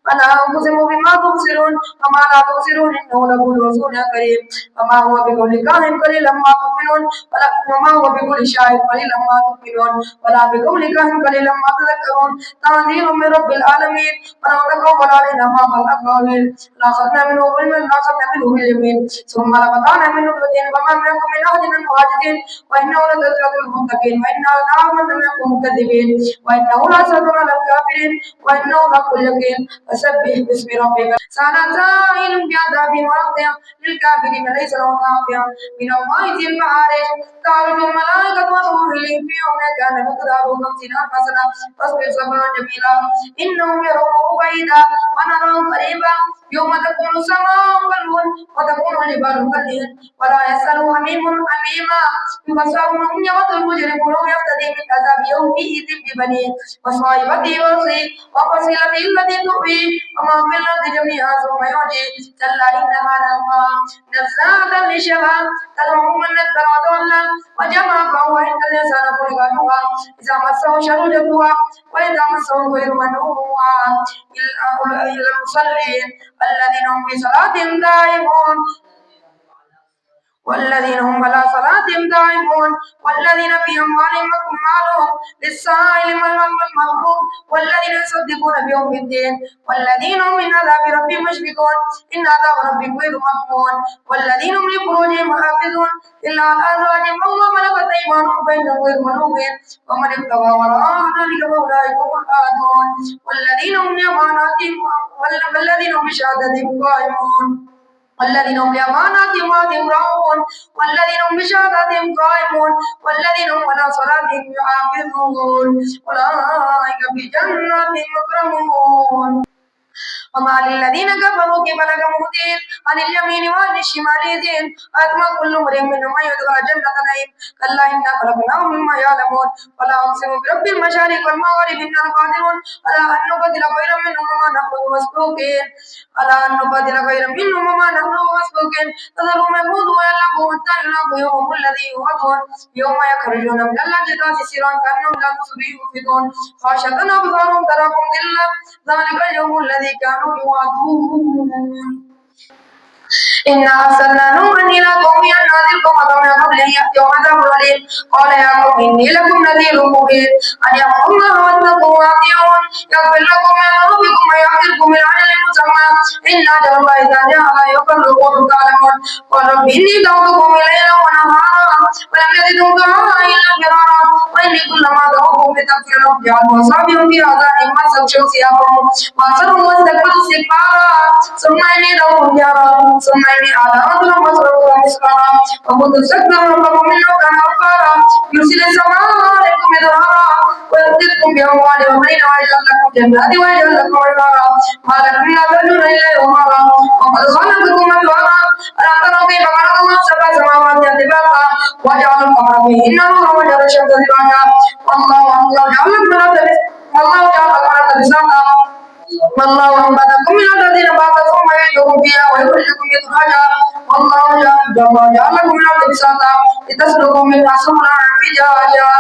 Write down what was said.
فلا أقسم بما تبصرون وما لا تبصرون إنه لقول رسول كريم وما هو بقول كاهن قليلا ما تؤمنون وما هو بقول شاعر قليلا ما تؤمنون ولا بقول كاهن قليلا ما تذكرون تنزيل من رب العالمين ولو تقول علينا بعض الأقاويل لأخذنا منه باليمين ثم لقطعنا منه الوتين وما منكم من أحد من المهاجرين وإنه لتذكرة للمتقين وإنا لنعلم منكم مكذبين وإنه لحسرة على الكافرين وإنه لكل يقين فسبح باسم ربك سنتائل بعذاب واقع للكافرين ليس له دافع من الله ذي المعارج تعرج الملائكة والروح إليه في يوم كان مقداره 50,000 سنة فاصبر صبرا جميلا إنهم يرونه بعيدا ونراه قريبا يوم تكون السماء كالمهل وتكون الجبال كالعهن ولا يسأل حميم حميما يبصرهم يود المجرمون يفتدي من عذاب يومئذ ببنيه وصاحبته وأخيه وفصيلته التي تؤويه وما في الأرض جميعا ثم يعجي كلا إنها لظى نزاعة للشوى تدعو من أدبر وتولى وجمع فهو إن الإنسان خلق هلوعا إذا مسه الشر جزوعا وإذا مسه الخير منوعا إلا المصلين الذين هم في صلاتهم دائمون والذين هم على صلاتهم دائمون والذين في أموالهم حق معلوم للسائل والمحروم والذين يصدقون بيوم الدين والذين هم من عذاب ربهم مشفقون إن عذاب ربهم غير مأمون والذين هم لفروجهم حافظون إلا على أزواجهم أو ما ملكت أيمانهم فإنهم غير ملومين ومن ابتغى وراء ذلك فأولئك هم العادون والذين هم لأماناتهم والذين هم بشهادتهم قائمون والذين هم لأماناتهم راعون والذين هم بشهاداتهم قائمون والذين هم على صلاتهم يحافظون أولئك في جنات مكرمون وما للذين كفروا قبلك مهدين عن اليمين وعن الشمال يزين أتما كل امرئ منهم أن يدخل جنة نعيم كلا إنا خلقناهم مما يعلمون ولا أقسم برب المشارق والمغارب إنا لقادرون على أن نبدل خيرا منهم وما نحن بمسبوقين وما نحن بمسبوقين تذرهم يخوضوا ويلعبوا حتى يلاقوا يومهم الذي يوعدون يوم يخرجون من الأجداث سراعا كأنهم لا نصب يوقدون خاشعة أبصارهم تراهم ذلة ذلك اليوم الذي كانوا يوعدون إنا أرسلنا نوحا إلى قومه أن أنذر قومك من قبل أن يأتيهم عذاب أليم قال يا قوم إني لكم نذير مبين أن اعبدوا الله واتقوا وأطيعون يغفر لكم من ذنوبكم ويعذركم من أجل مسمى إن أجل الله إذا جاء لا يخلف تعلمون قال رب إني دعوت قومي ليلا ونهارا ولم يزدهم دعائي إلا فرارا وإني كلما دعوتهم لتغفر لهم جعلوا أصابعهم في آذانهم واستغشوا ثيابهم وأصروا واستكبروا استكبارا ثم إني دعوتهم جهرا ثم إني أعلنت لهم وأسرروا مسرارا وكنت استكبر ربكم إنه كان غفارا يرسل السماء عليكم مدرارا ويمددكم بأموال وبنين ويجعل لكم جنات ويجعل لكم أنهارا ما لكم لا ترجون إلا يومارا وقد خلقكم أطوارا ألم تروا كيف خلق الله سبع سماوات طباقا وجعل القمر فيهن نورا وجعل الشمس سراجا والله جعل لكم رزقا والله أنبتكم من الأرض نباتا ثم يعيدكم فيها ويخرجكم إخراجا والله جعل لكم من الأرض بساطا لتسلكوا منها سبلا فجاجا